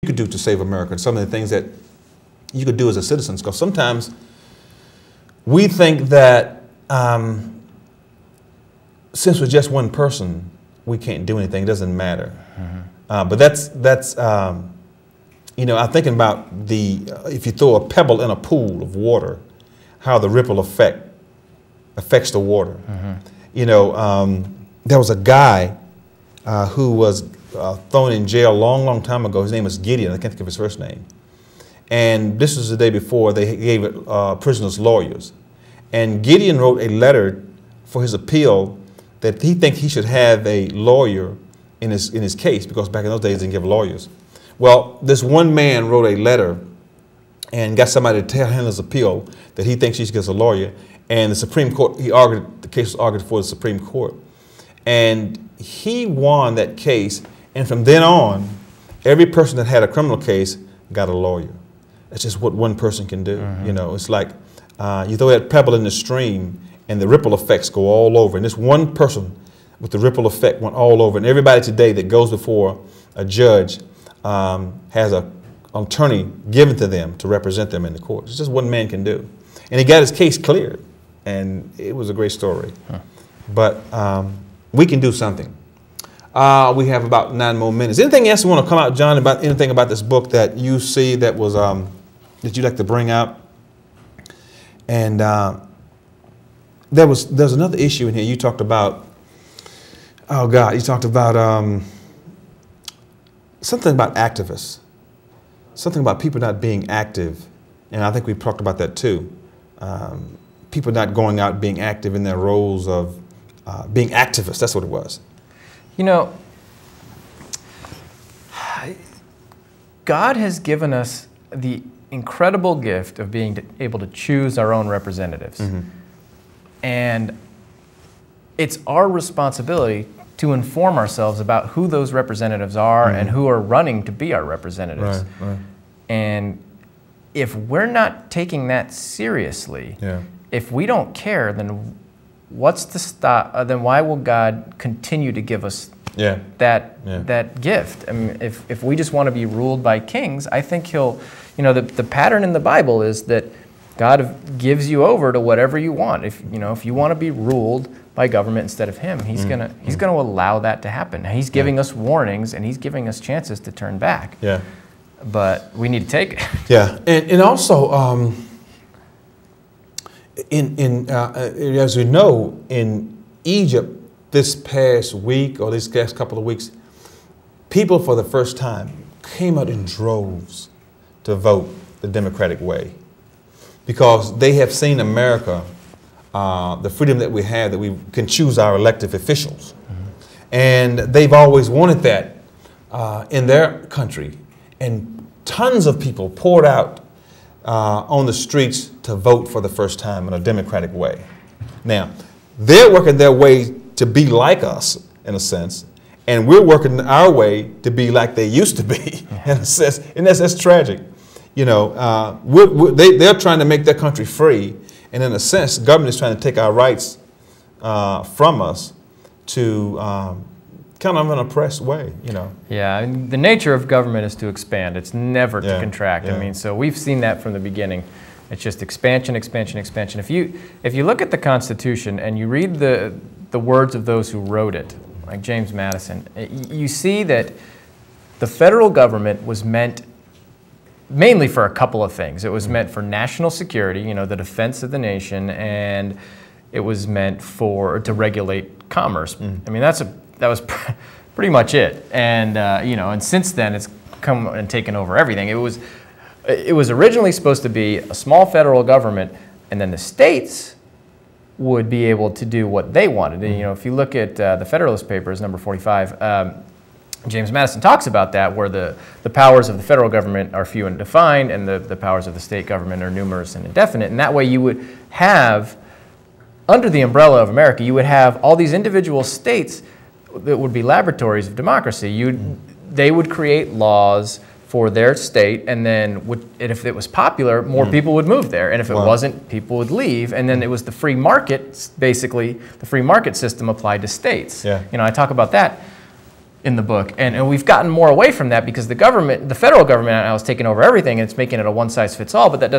could do to save America, and some of the things that you could do as a citizen. Because sometimes we think that since we're just one person, we can't do anything. It doesn't matter. Mm-hmm. But that's you know, I'm thinking about if you throw a pebble in a pool of water, how the ripple effect affects the water. Mm-hmm. You know, there was a guy who was thrown in jail a long time ago. His name was Gideon. I can't think of his first name. And this was the day before they gave prisoners lawyers. And Gideon wrote a letter for his appeal that he thinks he should have a lawyer in his case, because back in those days they didn't give lawyers. Well, this one man wrote a letter and got somebody to tell him his appeal that he thinks he should get a lawyer. And the Supreme Court, the case was argued for the Supreme Court. And he won that case. And from then on, every person that had a criminal case got a lawyer. That's just what one person can do. Mm-hmm. You know, it's like you throw that pebble in the stream and the ripple effects go all over. And this one person with the ripple effect went all over. And everybody today that goes before a judge has an attorney given to them to represent them in the court. It's just one man can do. And he got his case cleared. And it was a great story. Huh. But we can do something. We have about 9 more minutes. Anything else you want to come out, John, about anything about this book that you see that was that you'd like to bring out? And there's another issue in here. You talked about, oh God, you talked about something about activists, something about people not being active, and I think we've talked about that too. People not going out being active in their roles of being activists. That's what it was. You know, God has given us the incredible gift of being able to choose our own representatives. Mm-hmm. And it's our responsibility to inform ourselves about who those representatives are, mm-hmm. and who are running to be our representatives. Right. And if we're not taking that seriously, yeah. If we don't care, then what's the stop? Then why will God continue to give us that gift? I mean, if we just want to be ruled by kings, I think He'll, you know, the pattern in the Bible is that God gives you over to whatever you want. If you want to be ruled by government instead of Him, He's gonna allow that to happen. He's giving us warnings, and He's giving us chances to turn back. Yeah. But we need to take it. Yeah, and also as we know, in Egypt this past week or these past couple of weeks, people for the first time came out in droves to vote the Democratic way, because they have seen America, the freedom that we have, that we can choose our elected officials. Mm-hmm. And they've always wanted that in their country. And tons of people poured out on the streets to vote for the first time in a democratic way. Now, they're working their way to be like us, in a sense, and we're working our way to be like they used to be, in a sense. And that's tragic. You know, they're trying to make their country free, and in a sense, government is trying to take our rights from us to kind of an oppressed way, you know. Yeah, and the nature of government is to expand. It's never to contract. Yeah. I mean, so we've seen that from the beginning. It's just expansion, expansion, expansion. If you look at the Constitution and you read the words of those who wrote it, like James Madison, you see that the federal government was meant mainly for a couple of things. It was meant for national security, you know, the defense of the nation, and it was meant to regulate commerce. I mean, that was pretty much it. And you know, and since then it's come and taken over everything. It was originally supposed to be a small federal government, and then the states would be able to do what they wanted. And, you know, if you look at the Federalist Papers, number 45, James Madison talks about that, where the powers of the federal government are few and defined, and the powers of the state government are numerous and indefinite. And that way you would have, under the umbrella of America, you would have all these individual states that would be laboratories of democracy. They would create laws for their state, and then if it was popular, more people would move there. And if it wasn't, people would leave. And then it was the free market, basically, the free market system applied to states. Yeah. You know, I talk about that. in the book, and we've gotten more away from that because the federal government now is taking over everything, and it's making it a one-size-fits-all. But that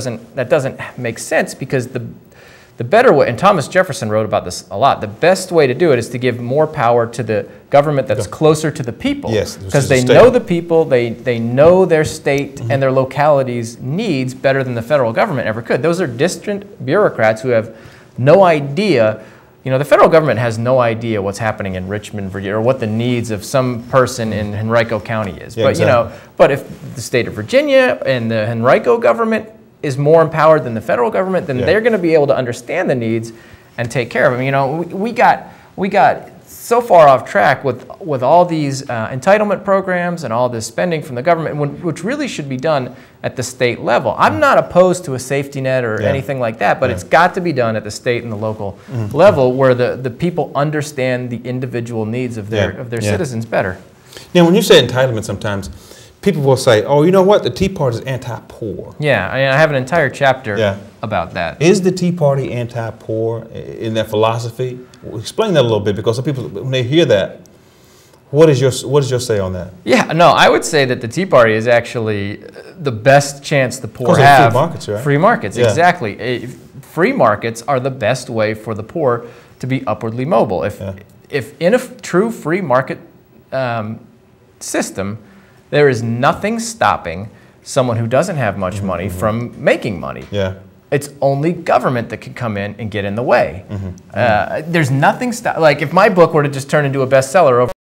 doesn't make sense, because the better way, and Thomas Jefferson wrote about this a lot, the best way to do it is to give more power to the government that's closer to the people. Yes, because they know the people, they know their state and their locality's needs better than the federal government ever could. Those are distant bureaucrats who have no idea. You know, the federal government has no idea what's happening in Richmond, Virginia, or what the needs of some person in Henrico County is. Yeah, but exactly. you know, but if the state of Virginia and the Henrico government is more empowered than the federal government, then they're going to be able to understand the needs and take care of them. You know, we got so far off track with all these entitlement programs and all this spending from the government, which really should be done at the state level. I'm not opposed to a safety net or anything like that, but it's got to be done at the state and the local level, where the people understand the individual needs of their citizens better. Now, when you say entitlement, sometimes people will say, "Oh, you know what? The Tea Party is anti-poor." Yeah, I have an entire chapter about that. Is the Tea Party anti-poor in their philosophy? Explain that a little bit, because some people, when they hear that, what is your say on that? Yeah, no, I would say that the Tea Party is actually the best chance the poor have. Free markets, right? Free markets, exactly. Free markets are the best way for the poor to be upwardly mobile. If in a true free market system, there is nothing stopping someone who doesn't have much money from making money. Yeah. It's only government that can come in and get in the way. There's nothing like if my book were to just turn into a bestseller over